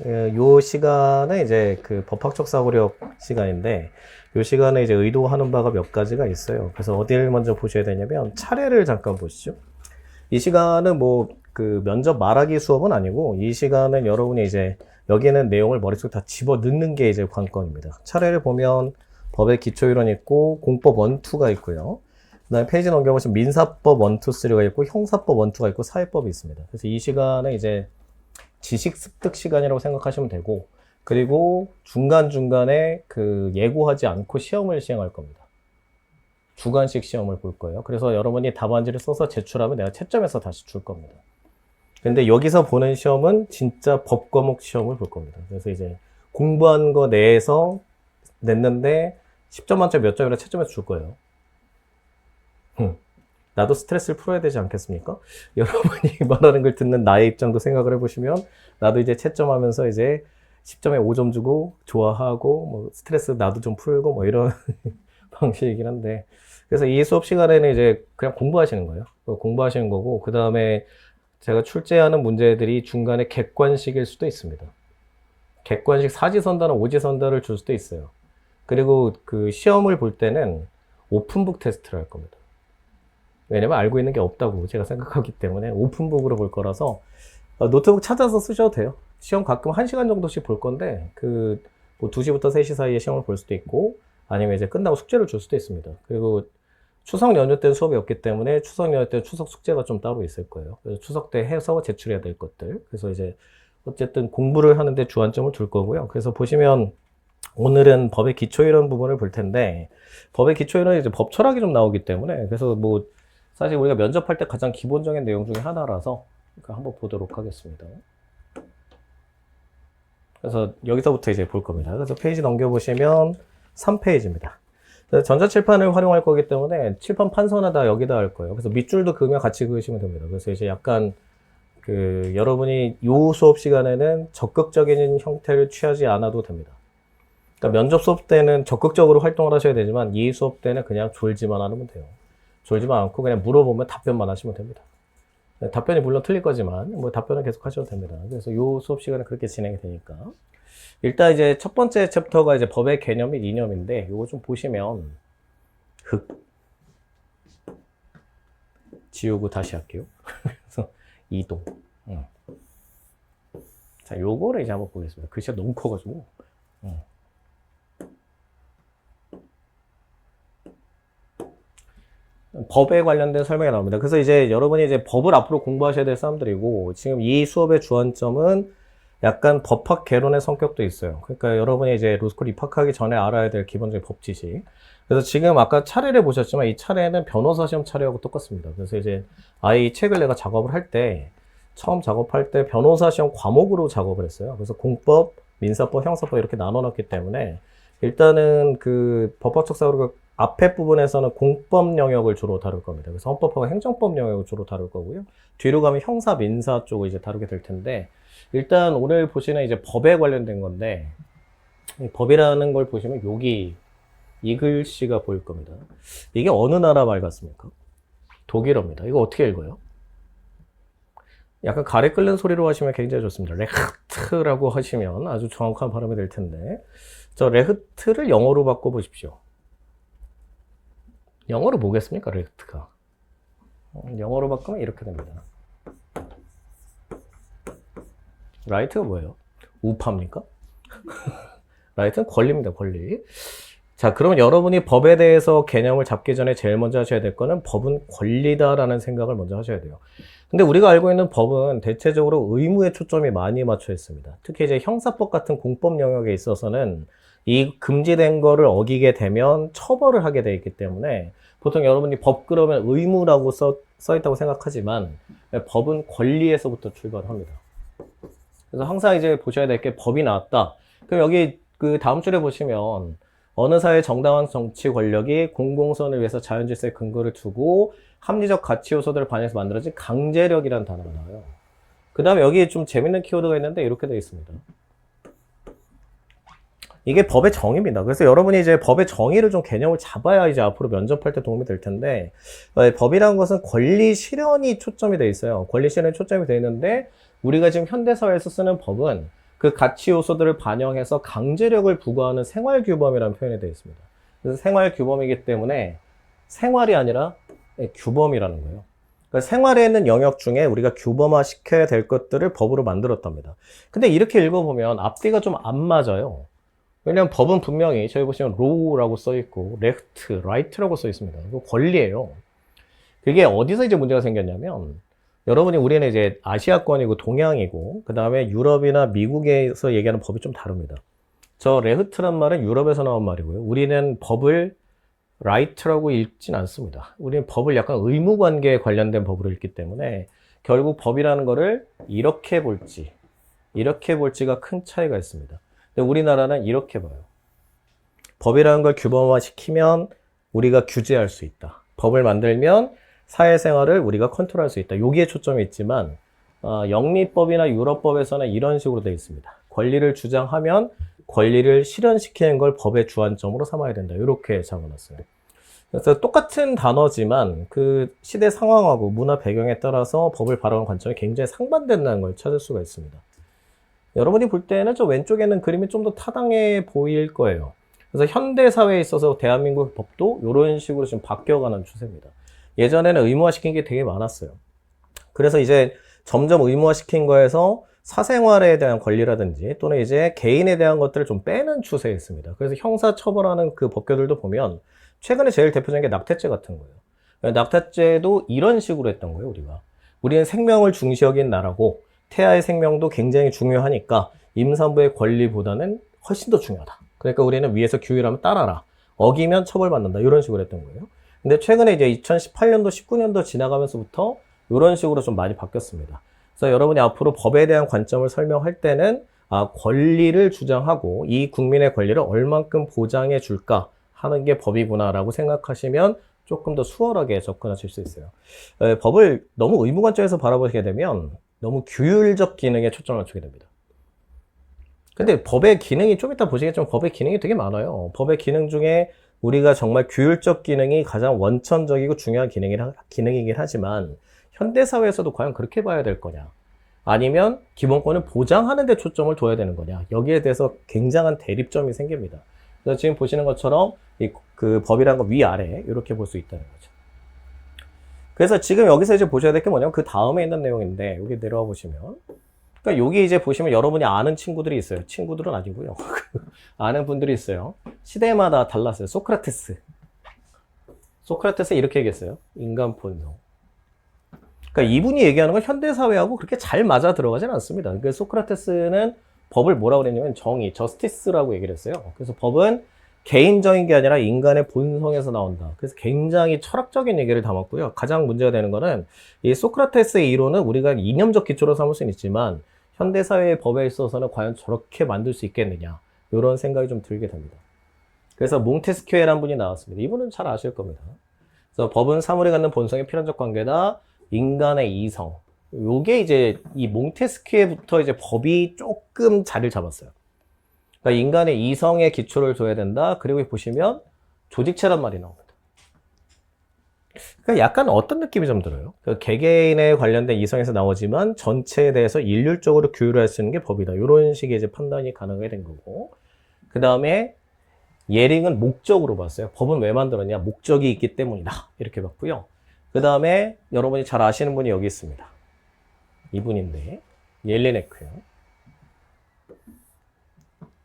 요 시간은 이제 그 법학적 사고력 시간인데, 요 시간에 이제 의도하는 바가 몇 가지가 있어요. 그래서 어디를 먼저 보셔야 되냐면, 차례를 잠깐 보시죠. 이 시간은 뭐, 그 면접 말하기 수업은 아니고, 이 시간은 여러분이 이제 여기는 내용을 머릿속에 다 집어 넣는 게 이제 관건입니다. 차례를 보면 법의 기초이론 있고, 공법 1, 2가 있고요. 그 다음에 페이지 넘겨보시면 민사법 1, 2, 3가 있고, 형사법 1, 2가 있고, 사회법이 있습니다. 그래서 이 시간은 이제 지식 습득 시간이라고 생각하시면 되고, 그리고 중간중간에 그 예고하지 않고 시험을 시행할 겁니다. 주관식 시험을 볼 거예요. 그래서 여러분이 답안지를 써서 제출하면 내가 채점해서 다시 줄 겁니다. 근데 여기서 보는 시험은 진짜 법 과목 시험을 볼 겁니다. 그래서 이제 공부한 거 내에서 냈는데 10점 만점 몇 점이라 채점해서 줄 거예요. 나도 스트레스를 풀어야 되지 않겠습니까? 여러분이 말하는 걸 듣는 나의 입장도 생각을 해보시면, 나도 이제 채점하면서 이제 10점에 5점 주고 좋아하고 뭐 스트레스 나도 좀 풀고 뭐 이런 방식이긴 한데, 그래서 이 수업 시간에는 이제 그냥 공부하시는 거예요. 공부하시는 거고, 그 다음에 제가 출제하는 문제들이 중간에 객관식일 수도 있습니다. 객관식 사지선다나 오지선다를 줄 수도 있어요. 그리고 그 시험을 볼 때는 오픈북 테스트를 할 겁니다. 왜냐면 알고 있는 게 없다고 제가 생각하기 때문에 오픈북으로 볼 거라서 노트북 찾아서 쓰셔도 돼요. 시험 가끔 1시간 정도씩 볼 건데, 뭐 2시부터 3시 사이에 시험을 볼 수도 있고, 아니면 이제 끝나고 숙제를 줄 수도 있습니다. 그리고 추석 연휴 때는 수업이 없기 때문에 추석 연휴 때는 추석 숙제가 좀 따로 있을 거예요. 그래서 추석 때 해서 제출해야 될 것들. 그래서 이제 어쨌든 공부를 하는데 주안점을 둘 거고요. 그래서 보시면 오늘은 법의 기초 이론 부분을 볼 텐데, 법의 기초 이론이 이제 법 철학이 좀 나오기 때문에, 그래서 뭐 사실 우리가 면접할 때 가장 기본적인 내용 중에 하나라서 한번 보도록 하겠습니다. 그래서 여기서부터 이제 볼 겁니다. 그래서 페이지 넘겨보시면 3페이지입니다. 전자칠판을 활용할 거기 때문에 칠판 판서는 다 여기다 할 거예요. 그래서 밑줄도 그으면 같이 그으시면 됩니다. 그래서 이제 약간 여러분이 요 수업 시간에는 적극적인 형태를 취하지 않아도 됩니다. 그러니까 면접 수업 때는 적극적으로 활동을 하셔야 되지만, 이 수업 때는 그냥 졸지만 않으면 돼요. 졸지만 않고 그냥 물어보면 답변만 하시면 됩니다. 답변이 물론 틀릴 거지만 뭐 답변은 계속 하셔도 됩니다. 그래서 요 수업 시간은 그렇게 진행이 되니까. 일단 이제 첫 번째 챕터가 이제 법의 개념 및 이념인데, 요거 좀 보시면 흑 지우고 다시 할게요. 그래서 이동. 자, 요거를 이제 한번 보겠습니다. 글씨가 너무 커가지고. 법에 관련된 설명이 나옵니다. 그래서 이제 여러분이 이제 법을 앞으로 공부하셔야 될 사람들이고, 지금 이 수업의 주안점은 약간 법학 개론의 성격도 있어요. 그러니까 여러분이 이제 로스쿨 입학하기 전에 알아야 될 기본적인 법 지식. 그래서 지금 아까 차례를 보셨지만, 이 차례는 변호사 시험 차례하고 똑같습니다. 그래서 이제 아이 책을 내가 작업을 할 때, 처음 작업할 때 변호사 시험 과목으로 작업을 했어요. 그래서 공법, 민사법, 형사법 이렇게 나눠놨기 때문에, 일단은 그 법학적 사고력 앞에 부분에서는 공법 영역을 주로 다룰 겁니다. 그래서 헌법하고 행정법 영역을 주로 다룰 거고요. 뒤로 가면 형사, 민사 쪽을 이제 다루게 될 텐데, 일단 오늘 보시는 이제 법에 관련된 건데, 이 법이라는 걸 보시면 여기 이 글씨가 보일 겁니다. 이게 어느 나라 말 같습니까? 독일어입니다. 이거 어떻게 읽어요? 약간 가래 끓는 소리로 하시면 굉장히 좋습니다. 레흐트라고 하시면 아주 정확한 발음이 될 텐데, 저 레흐트를 영어로 바꿔보십시오. 영어로 뭐겠습니까, 레흐트가? 영어로 바꾸면 이렇게 됩니다. 라이트가 뭐예요? 우파입니까? 라이트는 권리입니다, 권리. 자, 그러면 여러분이 법에 대해서 개념을 잡기 전에 제일 먼저 하셔야 될 거는, 법은 권리다라는 생각을 먼저 하셔야 돼요. 근데 우리가 알고 있는 법은 대체적으로 의무에 초점이 많이 맞춰 있습니다. 특히 이제 형사법 같은 공법 영역에 있어서는 이 금지된 거를 어기게 되면 처벌을 하게 돼 있기 때문에, 보통 여러분이 법 그러면 의무라고 써 있다고 생각하지만, 법은 권리에서부터 출발합니다. 그래서 항상 이제 보셔야 될 게, 법이 나왔다. 그럼 여기 그 다음 줄에 보시면, 어느 사회의 정당한 정치 권력이 공공선을 위해서 자연질서의 근거를 두고 합리적 가치 요소들을 반영해서 만들어진 강제력이라는 단어가 나와요. 그 다음에 여기 좀 재밌는 키워드가 있는데 이렇게 되어 있습니다. 이게 법의 정의입니다. 그래서 여러분이 이제 법의 정의를 좀 개념을 잡아야 이제 앞으로 면접할 때 도움이 될 텐데, 법이라는 것은 권리 실현이 초점이 되어 있어요. 권리 실현이 초점이 되어 있는데, 우리가 지금 현대사회에서 쓰는 법은 그 가치 요소들을 반영해서 강제력을 부과하는 생활규범이라는 표현이 되어 있습니다. 그래서 생활규범이기 때문에 생활이 아니라 규범이라는 거예요. 그러니까 생활에 있는 영역 중에 우리가 규범화 시켜야 될 것들을 법으로 만들었답니다. 근데 이렇게 읽어보면 앞뒤가 좀 안 맞아요. 왜냐하면 법은 분명히 저희 보시면 law라고 써있고 left, right라고 써있습니다. 이거 권리예요. 그게 어디서 이제 문제가 생겼냐면 여러분이 우리는 이제 아시아권이고 동양이고 그 다음에 유럽이나 미국에서 얘기하는 법이 좀 다릅니다. 저 레흐트란 말은 유럽에서 나온 말이고요. 우리는 법을 right라고 읽진 않습니다. 우리는 법을 약간 의무관계에 관련된 법으로 읽기 때문에 결국 법이라는 거를 이렇게 볼지 이렇게 볼지가 큰 차이가 있습니다. 근데 우리나라는 이렇게 봐요. 법이라는 걸 규범화시키면 우리가 규제할 수 있다. 법을 만들면 사회생활을 우리가 컨트롤할 수 있다. 여기에 초점이 있지만 영미법이나 유럽법에서는 이런 식으로 되어 있습니다. 권리를 주장하면 권리를 실현시키는 걸 법의 주안점으로 삼아야 된다. 이렇게 적어놨어요. 그래서 똑같은 단어지만 그 시대 상황하고 문화 배경에 따라서 법을 바라보는 관점이 굉장히 상반된다는 걸 찾을 수가 있습니다. 여러분이 볼 때는 저 왼쪽에 있는 그림이 좀 더 타당해 보일 거예요. 그래서 현대 사회에 있어서 대한민국 법도 이런 식으로 지금 바뀌어가는 추세입니다. 예전에는 의무화시킨 게 되게 많았어요. 그래서 이제 점점 의무화시킨 거에서 사생활에 대한 권리라든지 또는 이제 개인에 대한 것들을 좀 빼는 추세에 있습니다. 그래서 형사 처벌하는 그 법규들도 보면 최근에 제일 대표적인 게 낙태죄 같은 거예요. 낙태죄도 이런 식으로 했던 거예요, 우리가. 우리는 생명을 중시 여긴 나라고 태아의 생명도 굉장히 중요하니까 임산부의 권리보다는 훨씬 더 중요하다. 그러니까 우리는 위에서 규율하면 따라라. 어기면 처벌받는다. 이런 식으로 했던 거예요. 근데 최근에 이제 2018년도, 19년도 지나가면서부터 이런 식으로 좀 많이 바뀌었습니다. 그래서 여러분이 앞으로 법에 대한 관점을 설명할 때는 권리를 주장하고 이 국민의 권리를 얼만큼 보장해 줄까 하는 게 법이구나라고 생각하시면 조금 더 수월하게 접근하실 수 있어요. 법을 너무 의무 관점에서 바라보게 되면 너무 규율적 기능에 초점을 맞추게 됩니다. 근데 법의 기능이 좀 이따 보시겠지만 법의 기능이 되게 많아요. 법의 기능 중에 우리가 정말 규율적 기능이 가장 원천적이고 중요한 기능이긴 하지만 현대사회에서도 과연 그렇게 봐야 될 거냐? 아니면 기본권을 보장하는 데 초점을 둬야 되는 거냐? 여기에 대해서 굉장한 대립점이 생깁니다. 그래서 지금 보시는 것처럼 그 법이라는 거 위아래 이렇게 볼 수 있다는 거죠. 그래서 지금 여기서 이제 보셔야 될 게 뭐냐면 그 다음에 있는 내용인데 여기 내려와 보시면 그러니까 여기 이제 보시면 여러분이 아는 친구들이 있어요. 친구들은 아니고요. 아는 분들이 있어요. 시대마다 달랐어요. 소크라테스 이렇게 얘기했어요. 인간 본성. 그러니까 이분이 얘기하는 건 현대사회하고 그렇게 잘 맞아 들어가진 않습니다. 그러니까 소크라테스는 법을 뭐라고 그랬냐면 정의, 저스티스라고 얘기를 했어요. 그래서 법은 개인적인 게 아니라 인간의 본성에서 나온다. 그래서 굉장히 철학적인 얘기를 담았고요. 가장 문제가 되는 거는 이 소크라테스의 이론은 우리가 이념적 기초로 삼을 수는 있지만 현대사회의 법에 있어서는 과연 저렇게 만들 수 있겠느냐 이런 생각이 좀 들게 됩니다. 그래서 몽테스키에라는 분이 나왔습니다. 이분은 잘 아실 겁니다. 그래서 법은 사물이 갖는 본성의 필연적 관계다. 인간의 이성. 요게 이제 이 몽테스키에부터 이제 법이 조금 자리를 잡았어요. 그러니까 인간의 이성에 기초를 둬야 된다. 그리고 보시면 조직체란 말이 나옵니다. 그러니까 약간 어떤 느낌이 좀 들어요. 그러니까 개개인에 관련된 이성에서 나오지만 전체에 대해서 일률적으로 규율할 수 있는 게 법이다. 이런 식의 이제 판단이 가능하게 된 거고. 그 다음에 예링은 목적으로 봤어요. 법은 왜 만들었냐? 목적이 있기 때문이다. 이렇게 봤고요. 그 다음에 여러분이 잘 아시는 분이 여기 있습니다. 이분인데 옐리네크요.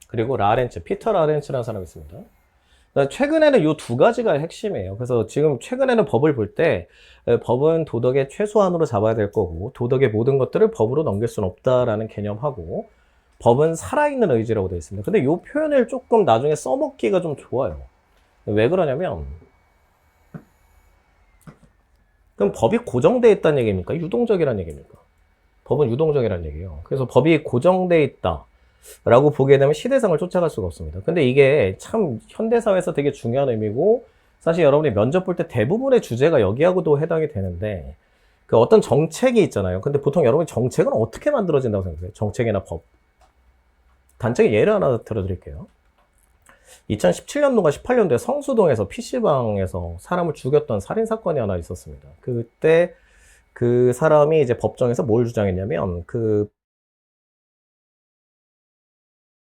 그리고 라렌츠, 피터 라렌츠라는 사람이 있습니다. 최근에는 이 두 가지가 핵심이에요. 그래서 지금 최근에는 법을 볼 때 법은 도덕의 최소한으로 잡아야 될 거고 도덕의 모든 것들을 법으로 넘길 수는 없다라는 개념하고 법은 살아있는 의지라고 되어 있습니다. 근데 이 표현을 조금 나중에 써먹기가 좀 좋아요. 왜 그러냐면 그럼 법이 고정되어 있다는 얘기입니까? 유동적이라는 얘기입니까? 법은 유동적이라는 얘기예요. 그래서 법이 고정되어 있다 라고 보게 되면 시대상을 쫓아갈 수가 없습니다. 근데 이게 참 현대사회에서 되게 중요한 의미고 사실 여러분이 면접 볼 때 대부분의 주제가 여기하고도 해당이 되는데 그 어떤 정책이 있잖아요. 근데 보통 여러분이 정책은 어떻게 만들어진다고 생각해요? 정책이나 법. 단적인 예를 하나 들어드릴게요. 2017년도가 18년도에 성수동에서 PC방에서 사람을 죽였던 살인사건이 하나 있었습니다. 그때 그 사람이 이제 법정에서 뭘 주장했냐면 그